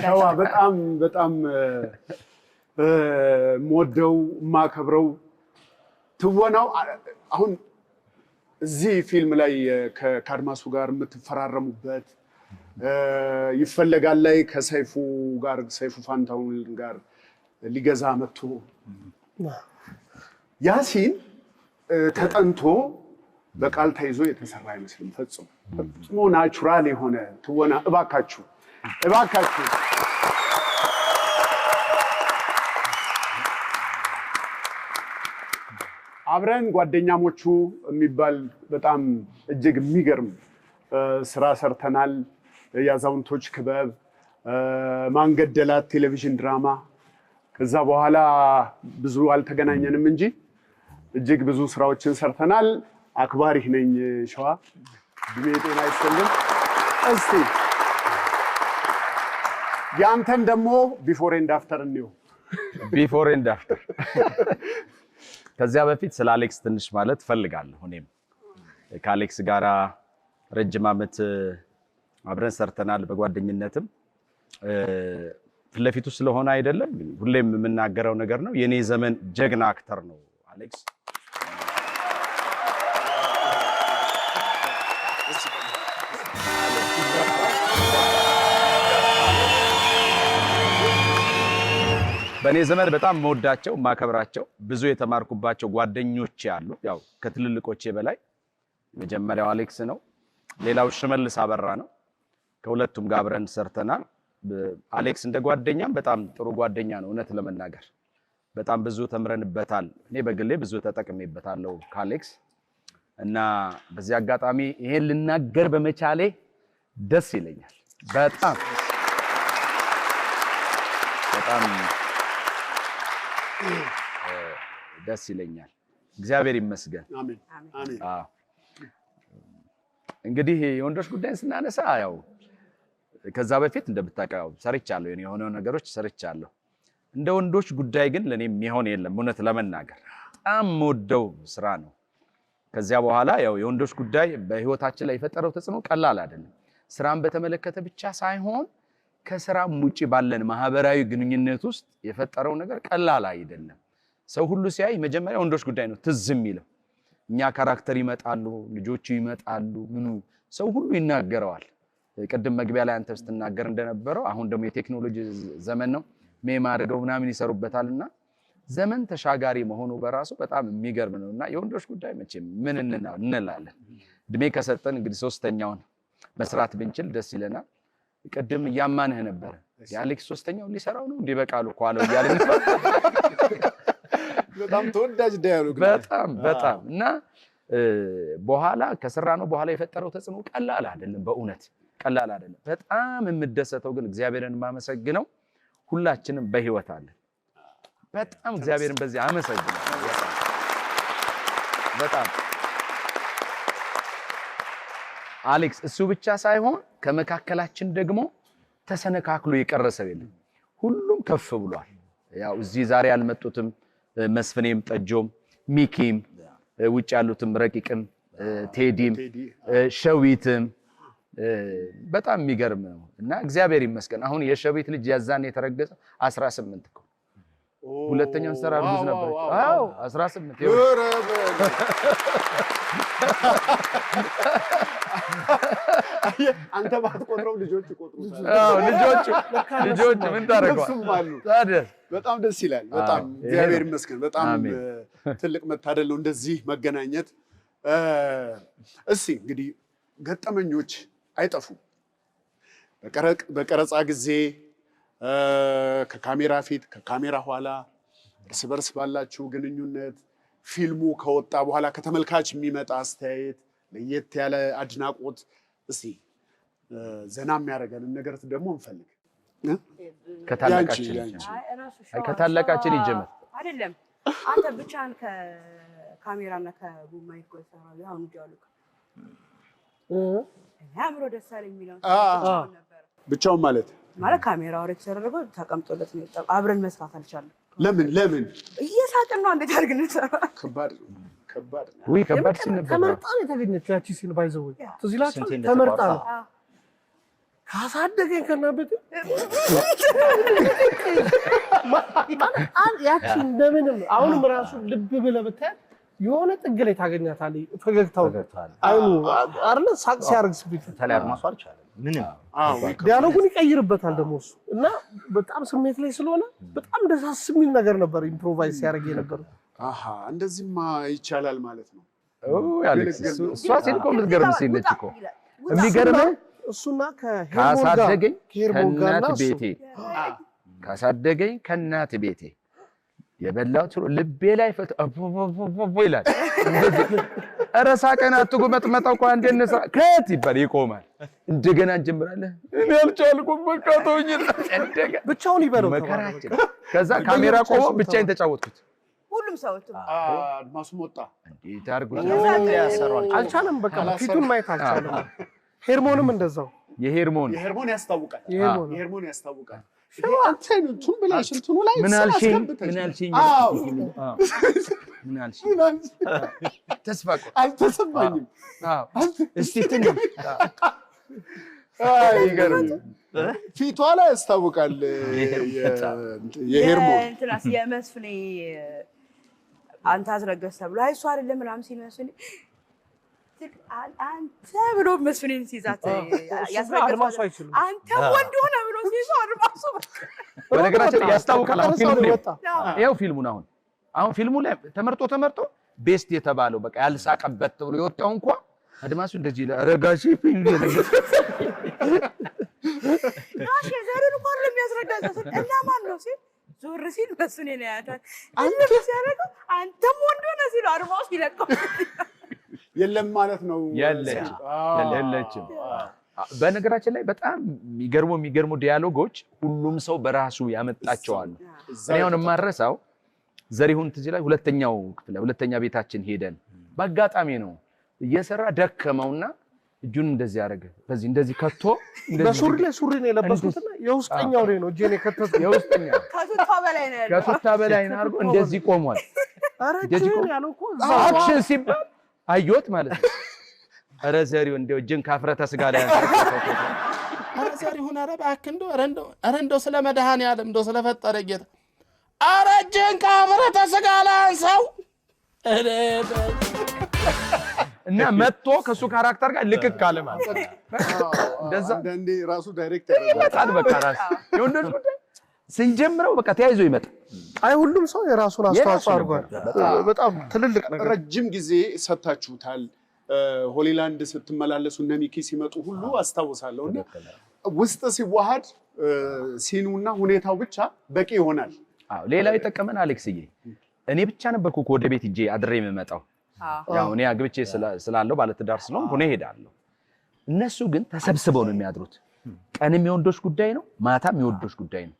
ሸዋ በጣም ሞደው ማከብረው ትወናው አሁን እዚህ ፊልም ላይ ከአድማሱ ጋር የምትፈራረሙበት ይፈለጋል ላይ ከሰይፉ ጋር ሰይፉ ፋንታውን ጋር ሊገዛ መጥቶ ያሲን ተጠንቶ በቃል ተይዞ የተሰራ አይመስልም። ፈጽሞ ናቹራል የሆነ ትወና እባካችሁ አብረን ጓደኛሞቹ የሚባል በጣም እጅግ የሚገርም ስራ ሰርተናል። የአዛውንቶች ክበብ፣ ማንገደላት ቴሌቪዥን ድራማ። ከዛ በኋላ ብዙ አልተገናኘንም እንጂ እጅግ ብዙ ስራዎችን ሰርተናል። አክባሪህ ነኝ ሸዋ። እድሜ ጤና ይስጥልን። እስቲ ያንተን ደግሞ ቢፎር ኤንድ አፍተር እንየው። ቢፎር ኤንድ አፍተር ከዚያ በፊት ስለ አሌክስ ትንሽ ማለት ፈልጋለሁ። እኔም ከአሌክስ ጋራ ረጅም ዓመት አብረን ሰርተናል። በጓደኝነትም ፍለፊቱ ስለሆነ አይደለም ሁሌም የምናገረው ነገር ነው። የኔ ዘመን ጀግና አክተር ነው አሌክስ። በኔ ዘመን በጣም መወዳቸው ማከብራቸው ብዙ የተማርኩባቸው ጓደኞች ያሉ ያው ከትልልቆቼ በላይ መጀመሪያው አሌክስ ነው። ሌላው ሽመልስ አበራ ነው። ከሁለቱም ጋር አብረን ሰርተናል። አሌክስ እንደ ጓደኛም በጣም ጥሩ ጓደኛ ነው። እውነት ለመናገር በጣም ብዙ ተምረንበታል። እኔ በግሌ ብዙ ተጠቅሜበታለሁ ከአሌክስ እና በዚህ አጋጣሚ ይሄን ልናገር በመቻሌ ደስ ይለኛል። በጣም ደስ ይለኛል። እግዚአብሔር ይመስገን። አሜን አሜን። እንግዲህ የወንዶች ጉዳይን ስናነሳ ያው ከዛ በፊት እንደምታውቀው ሰርቻለሁ፣ የሆነ ነገሮች ሰርቻለሁ። እንደ ወንዶች ጉዳይ ግን ለኔ የሚሆን የለም። እውነት ለመናገር በጣም ወደው ስራ ነው። ከዚያ በኋላ ያው የወንዶች ጉዳይ በህይወታችን ላይ የፈጠረው ተጽዕኖ ቀላል አይደለም። ስራን በተመለከተ ብቻ ሳይሆን ከስራም ውጪ ባለን ማህበራዊ ግንኙነት ውስጥ የፈጠረው ነገር ቀላል አይደለም። ሰው ሁሉ ሲያይ መጀመሪያ ወንዶች ጉዳይ ነው ትዝ የሚለው። እኛ ካራክተር ይመጣሉ፣ ልጆቹ ይመጣሉ፣ ምኑ ሰው ሁሉ ይናገረዋል። ቅድም መግቢያ ላይ አንተ ስትናገር እንደነበረው አሁን ደግሞ የቴክኖሎጂ ዘመን ነው። ሜም አድርገው ምናምን ይሰሩበታልና ዘመን ተሻጋሪ መሆኑ በራሱ በጣም የሚገርም ነውና የወንዶች ጉዳይ መቼም ምን እንላለን። እድሜ ከሰጠን እንግዲህ ሶስተኛውን መስራት ብንችል ደስ ይለናል። ቅድም እያማንህ ነበር የአሌክስ ሶስተኛው ሊሰራው ነው እንዴ በቃሉ ቋለው ያለኝ በጣም ተወዳጅ ዳያሎግ በጣም እና በኋላ ከሰራ ነው በኋላ የፈጠረው ተጽዕኖ ቀላል አይደለም። በእውነት ቀላል አይደለም። በጣም የምደሰተው ግን እግዚአብሔርን ማመሰግነው ሁላችንም በህይወት አለን። በጣም እግዚአብሔርን በዚህ አመሰግናለሁ። በጣም አሌክስ እሱ ብቻ ሳይሆን ከመካከላችን ደግሞ ተሰነካክሎ የቀረሰው የለም። ሁሉም ከፍ ብሏል። ያው እዚህ ዛሬ ያልመጡትም መስፍኔም፣ ጠጆም፣ ሚኪም፣ ውጭ ያሉትም ረቂቅም፣ ቴዲም፣ ሸዊትም በጣም የሚገርም ነው እና እግዚአብሔር ይመስገን። አሁን የሸዊት ልጅ ያዛን የተረገዘ 18 እኮ ሁለተኛውን ሰራ አርጉዝ ነበር። አዎ 18 አንተ ባትቆጥረው ልጆቹ ይቆጥሩታል። አዎ ልጆቹ ምን ታረጋው ታዲያ። በጣም ደስ ይላል። በጣም እግዚአብሔር ይመስገን። በጣም ትልቅ መታደል ነው እንደዚህ መገናኘት። እስቲ እንግዲህ ገጠመኞች አይጠፉም። በቀረጻ ጊዜ ከካሜራ ፊት ከካሜራ ኋላ እርስ በርስ ባላችሁ ግንኙነት ፊልሙ ከወጣ በኋላ ከተመልካች የሚመጣ አስተያየት፣ ለየት ያለ አድናቆት እስቲ ዘና የሚያደርገንን ነገር ደግሞ እንፈልግ። ከታላቃችን ይጀምር አይደለም አንተ ብቻህን ከካሜራና ከቡማይክ ጋር ሰራው ያሁን ጃሉ አምሮ ደሳለ የሚለው ነበር። ብቻውን ማለት ካሜራው ሬክ ተደረገ ተቀምጦለት ነው። አብረን መስራት አልቻለም። ለምን እየሳቅን ነው። እንዴት አድርገን እንሰራ? ከባድ ወይ ከባድ ሲል ነበር። ተመርጣ ነው የተገኘችው ያቺ ሲል ባይዘው ትዝ ይላችሁ። ተመርጣ ነው ካሳደገኝ ከናበቴ ያቺ እንደምንም አሁንም ራሱ ልብ ብለህ ብታይ የሆነ ጥግ ላይ ታገኛታለህ። ፈገግታው አይኑ አይደለ ሳቅ ሲያርግ ስቢት ተላይ አድማሱ አልቻለም ምንም ዲያሎጉን ይቀይርበታል ደግሞ እሱ እና በጣም ስሜት ላይ ስለሆነ በጣም ደሳስ የሚል ነገር ነበር ኢምፕሮቫይዝ ሲያደርግ የነበረው። እንደዚህማ ይቻላል ማለት ነው። አሌክስ እሷ ሲል እኮ የምትገርም ሴት ነች እኮ የሚገርመው እሱና ካሳደገኝ ከእናት ቤቴ ካሳደገኝ ከእናት ቤቴ የበላሁት ልቤ ላይ ፈት ይላል። ኧረ ሳቀን አትጉመጥመጠው እኮ አንዴ እንስራ ከት ይባል ይቆማል። እንደገና እንጀምራለን። እኔ አልቻልኩም በቃ ተውኝ። እንደገና ብቻውን ይበለው መከራችን። ከዛ ካሜራ ቆሞ ብቻዬን ተጫወትኩት። ሁሉም ሰው አድማሱ ወጣ። እንዴት አድርጎ አልቻለም። በቃ ፊቱን ማየት አልቻለም። ሄርሞንም እንደዛው የሄርሞን ያስታውቃል። የሄርሞን ያስታውቃል። አንተን ብላሽ እንትኑ ላይ ምን አልሽኝ? ተስፋ አልተሰማኝም። እስቲ ትንሽ ይገርም ፊቷ ላይ ያስታውቃል። የሄርሞን እንትናስ የመስፍኔ አንተ አስረገዝ ተብሎ አይ እሱ አይደለም ምናምን ሲል መስፍኔ አንተ ብሎ መስፍኔን ሲይዛት አድማሱ አይችልም። አንተ ወንድ ሆነ ብሎ ሲይዘው አድማሱ በነገራችን ያስታውቃል። አሁን ፊልሙ ይኸው ፊልሙን አሁን ፊልሙ ላይ ተመርጦ ቤስት የተባለው በቃ ያልሳቀበት ተብሎ የወጣው እንኳን አድማሱ እንደዚህ ለረጋሺ ፊልም ጋሽ ዘሩን እንኳን ለሚያስረዳው እና ማን ነው ሲል ዞር ሲል መስፍኔ ነው ያያታል። አንተ ሲያረጋው አንተም ወንድ ሆነ ሲል አድማሱ ይለቀው የለም ማለት ነው። የለችም። በነገራችን ላይ በጣም የሚገርሙ ዲያሎጎች ሁሉም ሰው በራሱ ያመጣቸዋል። እኔ አሁን የማረሳው ዘሪሁን ትዝ ላይ ሁለተኛ ቤታችን ሄደን በአጋጣሚ ነው እየሰራ ደከመውና እጁን እንደዚህ ያደረገ በዚህ እንደዚህ ከቶ በሱሪ ላይ ሱሪ ነው የለበስኩትና የውስጠኛው ላይ ነው እጄን የከተተው። የውስጠኛው ከቱታ በላይ ነው አድርጎ እንደዚህ ቆሟል። እንደዚህ ያለው እኮ አክሽን ሲባል አየሁት ማለት ነው። ኧረ ዘሪው እንደው እጅን ካፍረተ ስጋ ላይ ኧረ ዘሪሁን ኧረ እባክህ እንደው ስለ መድኃኒዓለም እንደው ስለፈጠረ ጌታ ኧረ እጅን ካፍረተ ስጋ ላይ አንሳው እና መጥቶ ከሱ ካራክተር ጋር ልቅቅ አለ ማለት ነው። እንደዛ አንዴ ራሱ ዳይሬክት ያደርጋል። በቃ ራስ የወንዶች ጉዳይ ስንጀምረው በቃ ተያይዞ ይመጣ። አይ ሁሉም ሰው የራሱን አስተዋጽኦ አድርጓል። በጣም ትልልቅ ነገር ረጅም ጊዜ ሰጣችሁታል። ሆሊላንድ ስትመላለሱ እነ ሚኪ ሲመጡ ሁሉ አስታውሳለሁ። እና ውስጥ ሲዋሃድ ሲኑና ሁኔታው ብቻ በቂ ይሆናል። ሌላው የጠቀመን አሌክስዬ እኔ ብቻ ነበርኩ ወደ ቤት ሂጄ አድሬ የምመጣው። ያው እኔ አግብቼ ስላለው ባለትዳር ስለሆንኩ እኔ እሄዳለሁ። እነሱ ግን ተሰብስበው ነው የሚያድሩት። ቀንም የወንዶች ጉዳይ ነው፣ ማታም የወንዶች ጉዳይ ነው።